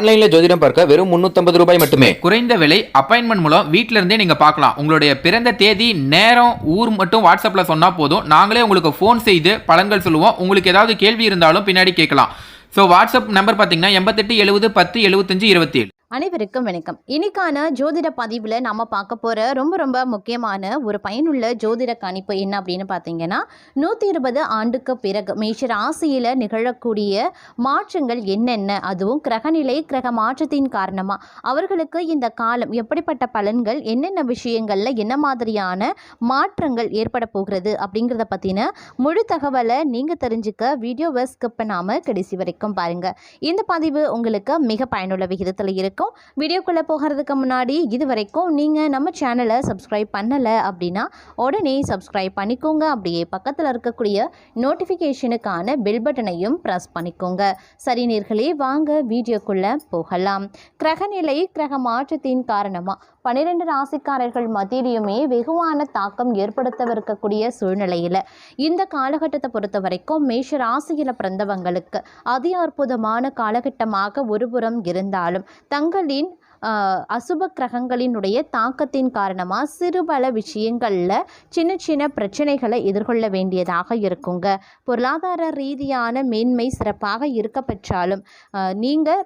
ஆன்லைன்ல ஜோதிடம் பார்க்க வெறும் 350 ரூபாய் மட்டுமே. குறைந்த விலை அப்பாயின்மெண்ட் மூலம் வீட்ல இருந்தே நீங்க பார்க்கலாம். உங்களுடைய பிறந்த தேதி, நேரம், ஊர் மட்டும் வாட்ஸ்அப்ல சொன்னா போதும். நாங்களே உங்களுக்கு ஃபோன் செய்து பலன்கள் சொல்லுவோம். உங்களுக்கு ஏதாவது கேள்வி இருந்தாலும் பின்னாடி கேட்கலாம். ஸோ வாட்ஸ்அப் நம்பர் பார்த்தீங்கன்னா 88 70 10 75 27. அனைவருக்கும் வணக்கம். இன்னைக்கான ஜோதிட பதிவில் நம்ம பார்க்க போகிற ரொம்ப முக்கியமான ஒரு பயனுள்ள ஜோதிட கணிப்பு என்ன அப்படின்னு பார்த்தீங்கன்னா, 120 ஆண்டுக்கு பிறகு மேஷ ராசியில் நிகழக்கூடிய மாற்றங்கள் என்னென்ன, அதுவும் கிரகநிலை கிரக மாற்றத்தின் காரணமாக அவர்களுக்கு இந்த காலம் எப்படிப்பட்ட பலன்கள், என்னென்ன விஷயங்களில் என்ன மாதிரியான மாற்றங்கள் ஏற்பட போகிறது அப்படிங்கிறத பற்றின முழு தகவலை நீங்கள் தெரிஞ்சுக்க வீடியோவை ஸ்கிப் பண்ணாமல் கடைசி வரைக்கும் பாருங்கள். இந்த பதிவு உங்களுக்கு மிக பயனுள்ள விகிதத்தில் இருக்கும். வீடியோக்குள்ளே போகிறதுக்கு முன்னாடி இது வரைக்கும் நீங்கள் நம்ம சேனலை சப்ஸ்கிரைப் பண்ணலை அப்படின்னா உடனே சப்ஸ்கிரைப் பண்ணிக்கோங்க. அப்படியே பக்கத்தில் இருக்கக்கூடிய நோட்டிஃபிகேஷனுக்கான பெல் பட்டனையும் ப்ரெஸ் பண்ணிக்கோங்க. சரி நேர்களே, வாங்க வீடியோக்குள்ளே போகலாம். கிரகநிலை கிரக மாற்றத்தின் காரணமாக 12 ராசிக்காரர்கள் மத்தியிலையுமே வெகுவான தாக்கம் ஏற்படுத்தவிருக்கக்கூடிய சூழ்நிலையில் இந்த காலகட்டத்தை பொறுத்த வரைக்கும் மேஷ ராசியில் பிறந்தவங்களுக்கு அதி அற்புதமான காலகட்டமாக ஒருபுறம் இருந்தாலும் தங்களின் அசுப கிரகங்களினுடைய தாக்கத்தின் காரணமாக சிறுபல விஷயங்களில் சின்ன பிரச்சனைகளை எதிர்கொள்ள வேண்டியதாக இருக்குங்க. பொருளாதார ரீதியான மேன்மை சிறப்பாக இருக்க பெற்றாலும் நீங்கள்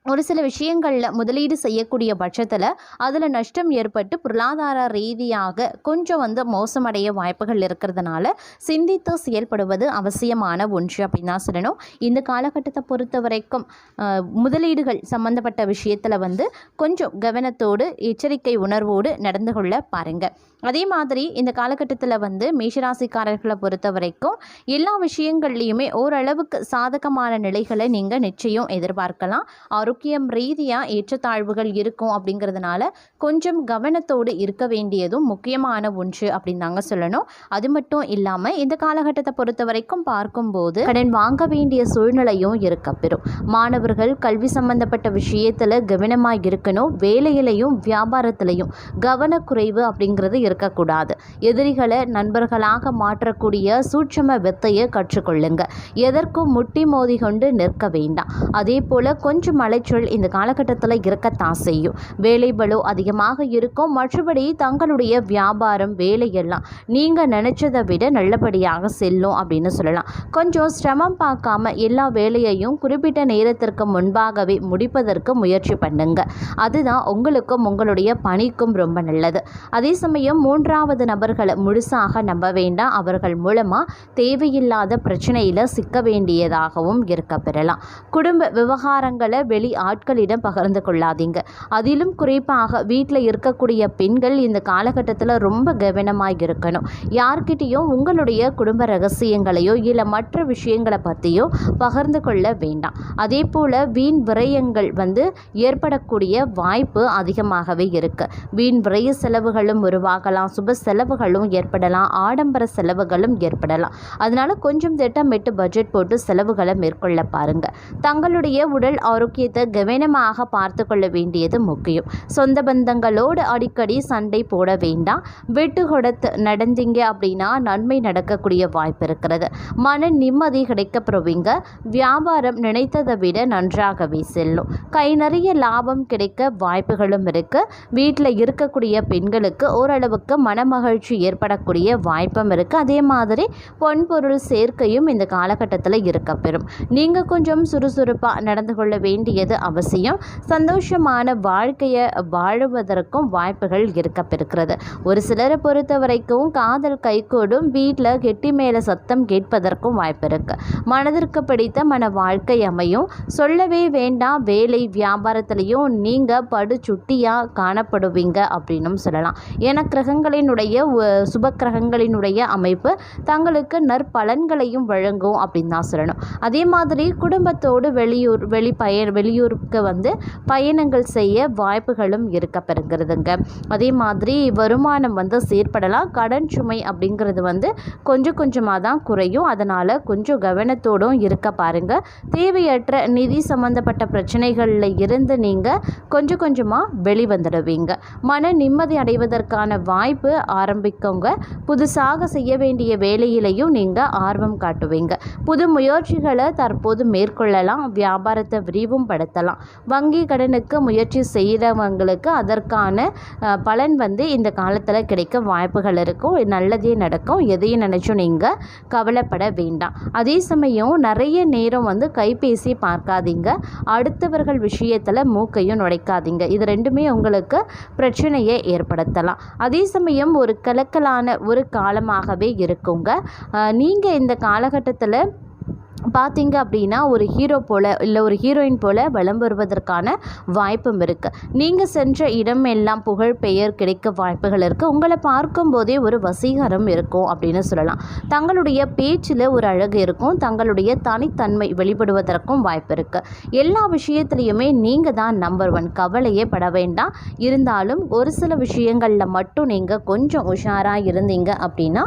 ஒரு சில விஷயங்களில் முதலீடு செய்யக்கூடிய பட்சத்தில் அதில் நஷ்டம் ஏற்பட்டு பொருளாதார ரீதியாக கொஞ்சம் மோசமடைய வாய்ப்புகள் இருக்கிறதுனால சிந்தித்து செயல்படுவது அவசியமான ஒன்று அப்படின்னு தான் சொல்லணும். இந்த காலகட்டத்தை பொறுத்த வரைக்கும் முதலீடுகள் சம்பந்தப்பட்ட விஷயத்தில் கொஞ்சம் கவனத்தோடு எச்சரிக்கை உணர்வோடு நடந்து கொள்ள பாருங்கள். அதே மாதிரி இந்த காலகட்டத்தில் மேஷராசிக்காரர்களை பொறுத்த வரைக்கும் எல்லா விஷயங்கள்லையுமே ஓரளவுக்கு சாதகமான நிலைகளை நீங்கள் நிச்சயம் எதிர்பார்க்கலாம். ஆரோக்கியம் ரீதியாக ஏற்றத்தாழ்வுகள் இருக்கும் அப்படிங்கிறதுனால கொஞ்சம் கவனத்தோடு இருக்க வேண்டியதும் முக்கியமான ஒன்று அப்படின்னு தாங்க சொல்லணும். அது மட்டும் இல்லாமல் இந்த காலகட்டத்தை பொறுத்த வரைக்கும் பார்க்கும்போது கடன் வாங்க வேண்டிய சூழ்நிலையும் இருக்கப்பெறும். மாணவர்கள் கல்வி சம்பந்தப்பட்ட விஷயத்தில் கவனமாக இருக்கணும். வேலையிலையும் வியாபாரத்திலையும் கவனக்குறைவு அப்படிங்கிறது இருக்கக்கூடாது. எதிரிகளை நண்பர்களாக மாற்றக்கூடிய சூட்சம வித்தையை கற்றுக்கொள்ளுங்க. எதற்கும் முட்டி மோதி கொண்டு நிற்க வேண்டாம். அதே போல் கொஞ்சம் அலைச்சல் இந்த காலகட்டத்தில் இருக்கத்தான் செய்யும். வேலை பளு அதிகமாக இருக்கும். மற்றபடி தங்களுடைய வியாபாரம் வேலையெல்லாம் நீங்கள் நினைச்சதை விட நல்லபடியாக செல்லும் அப்படின்னு சொல்லலாம். கொஞ்சம் சிரமம் பார்க்காம எல்லா வேலையையும் குறிப்பிட்ட நேரத்திற்கு முன்பாகவே முடிப்பதற்கு முயற்சி பண்ணுங்க. அதுதான் உங்களுக்கும் உங்களுடைய பணிக்கும் ரொம்ப நல்லது. அதே சமயம் மூன்றாவது நபர்களை முழுசாக நம்ப வேண்டாம். அவர்கள் மூலமாக தேவையில்லாத பிரச்சனையில் சிக்க வேண்டியதாகவும் இருக்க பெறலாம். குடும்ப விவகாரங்களை வெளி ஆட்களிடம் பகிர்ந்து கொள்ளாதீங்க. அதிலும் குறிப்பாக வீட்டில் இருக்கக்கூடிய பெண்கள் இந்த காலகட்டத்தில் ரொம்ப கவனமாக இருக்கணும். யார்கிட்டையும் உங்களுடைய குடும்ப ரகசியங்களையோ இல்லை மற்ற விஷயங்களை பற்றியோ பகிர்ந்து கொள்ள வேண்டாம். அதே போல் வீண் விரயங்கள் ஏற்படக்கூடிய வாய்ப்பு அதிகமாகவே இருக்கு. வீண் விரய செலவுகளும் உருவாகலாம். சுப செலவுகளும் ஏற்படலாம். ஆடம்பர செலவுகளும் ஏற்படலாம். அதனால கொஞ்சம் திட்டமிட்டு பட்ஜெட் போட்டு செலவுகளை மேற்கொள்ள பாருங்க. தங்களுடைய உடல் ஆரோக்கியத்தை கவனமாக பார்த்து கொள்ள வேண்டியது முக்கியம். சொந்த பந்தங்களோடு அடிக்கடி சண்டை போட வேண்டாம். விட்டு கொடுத்து நடந்தீங்க அப்படின்னா நன்மை நடக்கக்கூடிய வாய்ப்பு இருக்கிறது. மன நிம்மதி கிடைக்கப்பெறுவீங்க. வியாபாரம் நினைத்ததை விட நன்றாகவே செல்லும். கை நிறைய லாபம் கிடைக்க வாய்ப்புகளும் இருக்கு. வீட்டில் இருக்கக்கூடிய பெண்களுக்கு ஓரளவுக்கு மனமகிழ்ச்சி ஏற்படக்கூடிய வாய்ப்பும் இருக்கு. அதே மாதிரி பொன்பொருள் சேர்க்கையும் இந்த காலகட்டத்தில் இருக்கப்பெறும். நீங்கள் கொஞ்சம் சுறுசுறுப்பாக நடந்து கொள்ள வேண்டியது அவசியம். சந்தோஷமான வாழ்க்கையை வாழுவதற்கும் வாய்ப்புகள் இருக்கப்பெறுகிறது. ஒரு சிலரை பொறுத்த வரைக்கும் காதல் கைகூடும். வீட்டில் கெட்டி மேலே சத்தம் கேட்பதற்கும் வாய்ப்பு இருக்கு. மனதிற்கு பிடித்த மன வாழ்க்கை அமையும். சொல்லவே வேண்டாம், வேலை வியாபாரத்திலையும் நீங்கள் படு சுட்டியாக காணப்படுவீங்க அப்படின்னும் சொல்லலாம். ஏன்னா கிரகங்களினுடைய சுப கிரகங்களினுடைய அமைப்பு தங்களுக்கு நற்பலன்களையும் வழங்கும் அப்படின்னு தான் சொல்லணும். அதே மாதிரி குடும்பத்தோடு வெளியூருக்கு பயணங்கள் செய்ய வாய்ப்புகளும் இருக்க பெறுகிறதுங்க. அதே மாதிரி வருமானம் சீர்படலாம். கடன் சுமை அப்படிங்கிறது கொஞ்சமாக தான் குறையும். அதனால் கொஞ்சம் கவனத்தோடும் இருக்க பாருங்க. தேவையற்ற நிதி சம்பந்தப்பட்ட பிரச்சனைகளில் இருந்து நீங்கள் கொஞ்சமாக வெளிவந்துடுவீங்க. மன நிம்மதி அடைவதற்கான வாய்ப்பு ஆரம்பிக்கோங்க. புதுசாக செய்ய வேண்டிய வேலையிலையும் நீங்கள் ஆர்வம் காட்டுவீங்க. புது முயற்சிகளை தற்போது மேற்கொள்ளலாம். வியாபாரத்தை விரிவும் படுத்த ஏற்படுத்தலாம். வங்கி கடனுக்கு முயற்சி செய்கிறவங்களுக்கு அதற்கான பலன் இந்த காலத்தில் கிடைக்க வாய்ப்புகள் இருக்கும். நல்லதே நடக்கும். எதையும் நினச்சும் நீங்கள் கவலைப்பட வேண்டாம். அதே சமயம் நிறைய நேரம் கைபேசி பார்க்காதீங்க. அடுத்தவர்கள் விஷயத்தில் மூக்கையும் நுழைக்காதீங்க. இது ரெண்டுமே உங்களுக்கு பிரச்சனையை ஏற்படுத்தலாம். அதே சமயம் ஒரு கலக்கலான ஒரு காலமாகவே இருக்குங்க. நீங்கள் இந்த காலகட்டத்தில் பார்த்தீங்க அப்படின்னா ஒரு ஹீரோ போல் இல்லை ஒரு ஹீரோயின் போல் வலம் வருவதற்கான வாய்ப்பும் இருக்குது. நீங்கள் சென்ற இடம் எல்லாம் புகழ் பெயர் கிடைக்க வாய்ப்புகள் இருக்குது. உங்களை பார்க்கும்போதே ஒரு வசீகரம் இருக்கும் அப்படின்னு சொல்லலாம். தங்களுடைய பேச்சில் ஒரு அழகு இருக்கும். தங்களுடைய தனித்தன்மை வெளிப்படுவதற்கும் வாய்ப்பு இருக்குது. எல்லா விஷயத்துலையுமே நீங்கள் தான் நம்பர் 1. கவலையே பட வேண்டாம். இருந்தாலும் ஒரு சில விஷயங்களில் மட்டும் நீங்கள் கொஞ்சம் உஷாராக இருந்தீங்க அப்படின்னா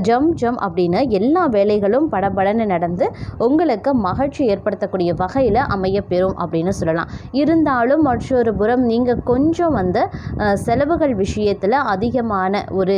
ஜம் அப்படின்னு எல்லா வேலைகளும் படபடன்னு நடந்து உங்களுக்கு மகிழ்ச்சி ஏற்படுத்தக்கூடிய வகையில் அமையப்பெறும் அப்படின்னு சொல்லலாம். இருந்தாலும் மற்றொரு புறம் நீங்கள் கொஞ்சம் செலவுகள் விஷயத்தில் அதிகமான ஒரு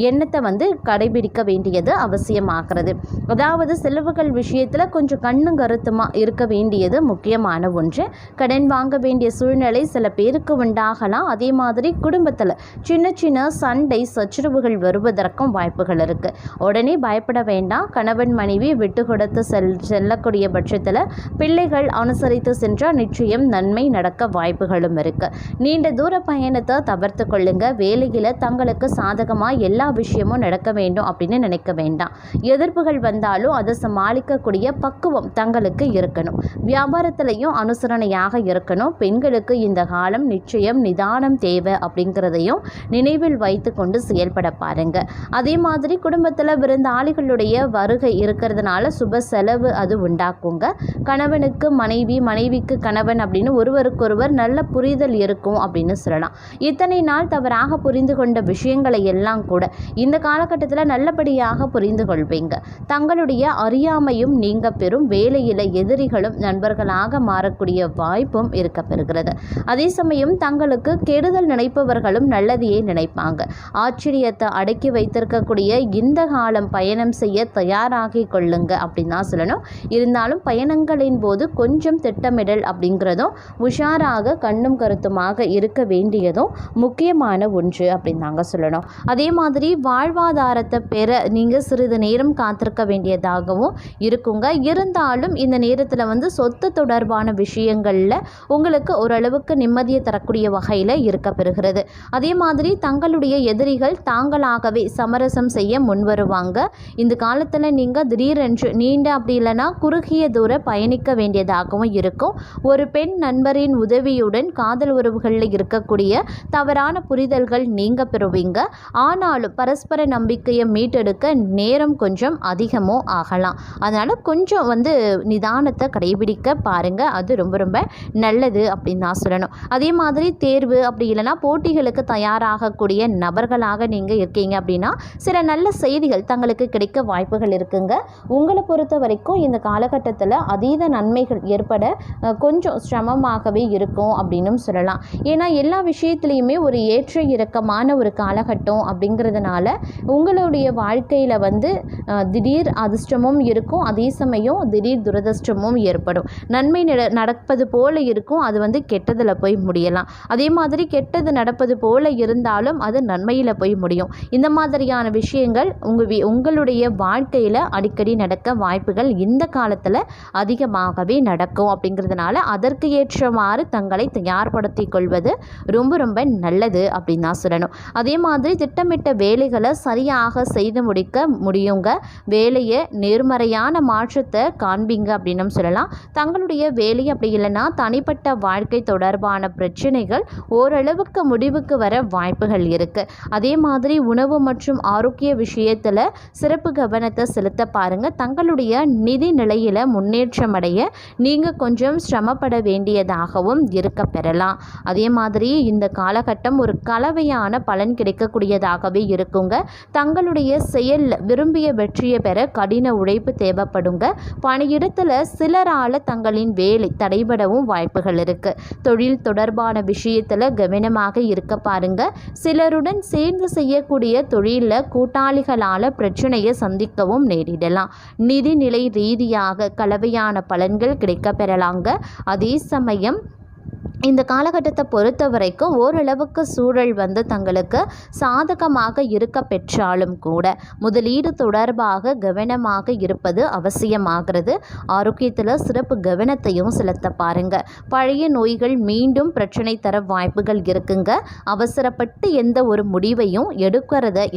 எண்ணத்தை கடைபிடிக்க வேண்டியது அவசியமாகிறது. அதாவது செலவுகள் விஷயத்தில் கொஞ்சம் கண்ணும் கருத்துமாக இருக்க வேண்டியது முக்கியமான ஒன்று. கடன் வாங்க வேண்டிய சூழ்நிலை சில பேருக்கு உண்டாகலாம். அதே மாதிரி குடும்பத்தில் சின்ன சின்ன சண்டை சச்சரவுகள் வருவதற்கும் வாய்ப்புகள் இருக்குது. உடனே பயப்பட வேண்டாம். கணவன் மனைவி விட்டு கொடுத்து செல்லக்கூடிய பட்சத்தில் பிள்ளைகள் அனுசரித்து சென்றால் நிச்சயம் நன்மை நடக்க வாய்ப்புகளும் இருக்குது. நீண்ட தூர பயணத்தை தவிர்த்து கொள்ளுங்க. வேலையில் தங்களுக்கு சாதகமாக எல்லா விஷயமும் நடக்க வேண்டும் அப்படின்னு நினைக்க வேண்டாம். எதிர்ப்புகள் வந்தாலும் அதை சமாளிக்கக்கூடிய பக்குவம் தங்களுக்கு இருக்கணும். வியாபாரத்திலையும் அனுசரணையாக இருக்கணும். பெண்களுக்கு இந்த காலம் நிச்சயம் நிதானம் தேவை அப்படிங்கிறதையும் நினைவில் வைத்து கொண்டு செயல்பட பாருங்க. அதே மாதிரி குடும்பத்தில் விருந்தாளிகளுடைய வருகை இருக்கிறதுனால சுப செலவு அது உண்டாக்குங்க. கணவனுக்கு மனைவி, மனைவிக்கு கணவன் அப்படின்னு ஒருவருக்கொருவர் நல்ல புரிதல் இருக்கும் அப்படின்னு சொல்லலாம். இத்தனை நாள் தவறாக புரிந்து கொண்ட விஷயங்களை எல்லாம் கூட இந்த காலகட்டத்தில் நல்லபடியாக புரிந்து கொள்வீங்க. தங்களுடைய அறியாமையும் நீங்க பெறும். வேலையில் எதிரிகளும் நண்பர்களாக மாறக்கூடிய வாய்ப்பும் இருக்க பெறுகிறது. அதே சமயம் தங்களுக்கு கெடுதல் நினைப்பவர்களும் நல்லதையே நினைப்பாங்க. ஆச்சரியத்தை அடக்கி வைத்திருக்கக்கூடிய இந்த காலம் பயணம் செய்ய தயாராகி கொள்ளுங்க அப்படின்னு தான் சொல்லணும். இருந்தாலும் பயணங்களின் போது கொஞ்சம் திட்டமிடல் அப்படிங்கிறதும் உஷாராக கண்ணும் கருத்துமாக இருக்க வேண்டியதும் முக்கியமான ஒன்று அப்படின்னு தாங்க சொல்லணும். அதே மாதிரி வாழ்வாதாரத்தை பெற நீங்கள் சிறிது நேரம் காத்திருக்க வேண்டியதாகவும் இருக்குங்க. இருந்தாலும் இந்த நேரத்தில் சொத்து தொடர்பான விஷயங்களில் உங்களுக்கு ஓரளவுக்கு நிம்மதியை தரக்கூடிய வகையில் இருக்க பெறுகிறது. அதே மாதிரி தங்களுடைய எதிரிகள் தாங்களாகவே சமரசம் செய்ய முன்வருவாங்க. இந்த காலத்தில் நீங்கள் திடீரென்று நீண்ட அப்படி இல்லைன்னா குறுகிய தூர பயணிக்க வேண்டியதாகவும் இருக்கும். ஒரு பெண் நண்பரின் உதவியுடன் காதல் உறவுகளில் இருக்கக்கூடிய தவறான புரிதல்கள் நீங்க பெறுவீங்க. ஆனாலும் பரஸ்பர நம்பிக்கையை மீட்டெடுக்க நேரம் கொஞ்சம் அதிகமோ ஆகலாம். அதனால் கொஞ்சம் நிதானத்தை கடைபிடிக்க பாருங்க. அது ரொம்ப ரொம்ப நல்லது அப்படின்னு நான் சொல்லணும். அதே மாதிரி தேர்வு அப்படி இல்லைன்னா போட்டிகளுக்கு தயாராகக்கூடிய நபர்களாக நீங்கள் இருக்கீங்க அப்படின்னா சில நல்ல செய்திகள் தங்களுக்கு கிடைக்க வாய்ப்புகள் இருக்குங்க. உங்களை பொறுத்த வரைக்கும் இந்த காலகட்டத்தில் அதீத நன்மைகள் ஏற்பட கொஞ்சம் சிரமமாகவே இருக்கும் அப்படின்னும் சொல்லலாம். ஏன்னா எல்லா விஷயத்துலையுமே ஒரு ஏற்ற இறக்கமான ஒரு காலகட்டம் அப்படிங்கிறதுனால உங்களுடைய வாழ்க்கையில் திடீர் அதிர்ஷ்டமும் இருக்கும். அதே சமயம் திடீர் துரதிர்ஷ்டமும் ஏற்படும். நன்மை நடப்பது போல இருக்கும். அது கெட்டதில் போய் முடியலாம். அதே மாதிரி கெட்டது நடப்பது போல இருந்தாலும் அது நன்மையில் போய் முடியும். இந்த மாதிரியான விஷயங்கள் உங்களுடைய வாழ்க்கையில் அடிக்கடி நடக்க வாய்ப்புகள் இந்த காலத்தில் அதிகமாகவே நடக்கும். அப்படிங்கிறதுனால அதற்கு ஏற்றவாறு தங்களை தயார்படுத்திக் கொள்வது ரொம்ப ரொம்ப நல்லது அப்படின்னு தான் சொல்லணும். அதே மாதிரி திட்டமிட்ட வேலைகளை சரியாக செய்து முடிக்க முடியுங்க. வேலையை நேர்மறையான மாற்றத்தை காண்பீங்க அப்படின்னு சொல்லலாம். தங்களுடைய வேலை அப்படி இல்லைன்னா தனிப்பட்ட வாழ்க்கை தொடர்பான பிரச்சனைகள் ஓரளவுக்கு முடிவுக்கு வர வாய்ப்புகள் இருக்கு. அதே மாதிரி உணவு மற்றும் ஆரோக்கிய விஷயத்தில் சிறப்பு கவனத்தை செலுத்த பாருங்க. தங்களுடைய நிதி நிலையில் முன்னேற்றம் அடைய நீங்கள் கொஞ்சம் சிரமப்பட வேண்டியதாகவும் இருக்க பெறலாம். அதே மாதிரி இந்த காலகட்டம் ஒரு கலவையான பலன் கிடைக்கக்கூடிய கூடியதாகவே இருக்குங்க. தங்களுடைய செயல் விரும்பிய வெற்றியை பெற கடின உழைப்பு தேவைப்படுங்க. பணியிடத்தில் சிலரால் தங்களின் வேலை தடைபடவும் வாய்ப்புகள் இருக்கு. தொழில் தொடர்பான விஷயத்தில் கவனமாக இருக்க பாருங்க. சிலருடன் சேர்ந்து செய்யக்கூடிய தொழிலில் கூட்டாளிகளால் பிரச்சனையை சந்திக்கவும் நேரிடலாம். நிதிநிலை ரீதியாக கலவையான பலன்கள் கிடைக்க பெறலாங்க. அதே சமயம் இந்த காலகட்டத்தை பொறுத்த வரைக்கும் ஓரளவுக்கு சூழல் தங்களுக்கு சாதகமாக இருக்க பெற்றாலும் கூட முதலீடு தொடர்பாக கவனமாக இருப்பது அவசியமாகிறது. ஆரோக்கியத்தில் சிறப்பு கவனத்தையும் செலுத்த பாருங்க. பழைய நோய்கள் மீண்டும் பிரச்சனை தர வாய்ப்புகள் இருக்குங்க. அவசரப்பட்டு எந்த ஒரு முடிவையும் எடுக்கிறத